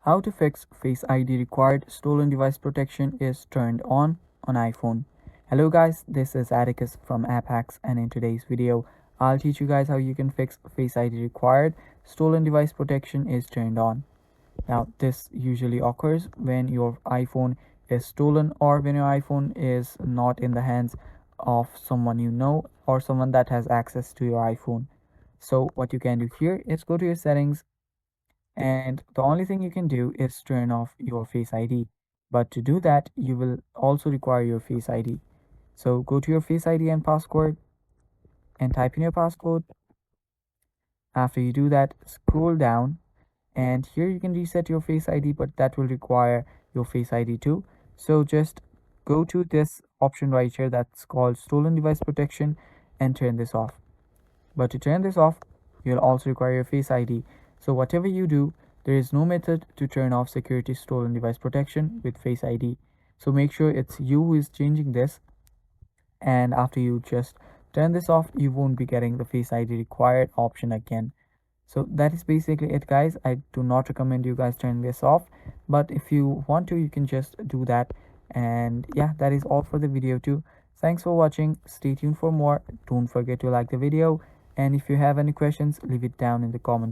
How to fix Face ID required stolen device protection is turned on iPhone. Hello guys, this is Atticus from App Hacks, and in today's video, I'll teach you guys how you can fix Face ID required stolen device protection is turned on. Now, this usually occurs when your iPhone is stolen or when your iPhone is not in the hands of someone you know or someone that has access to your iPhone. So what you can do here is go to your settings, and the only thing you can do is turn off your Face ID. But to do that, you will also require your Face ID. So go to your Face ID and password and type in your passcode. After you do that, scroll down, and here you can reset your Face ID, but that will require your Face ID too. So just go to this option right here that's called stolen device protection and turn this off. But to turn this off, you'll also require your Face ID. So whatever you do, there is no method to turn off security stolen device protection with Face ID. So make sure it's you who is changing this. And after you just turn this off, you won't be getting the Face ID required option again. So that is basically it, guys. I do not recommend you guys turn this off, but if you want to, you can just do that. And yeah, that is all for the video too. Thanks for watching. Stay tuned for more. Don't forget to like the video, and if you have any questions, leave it down in the comment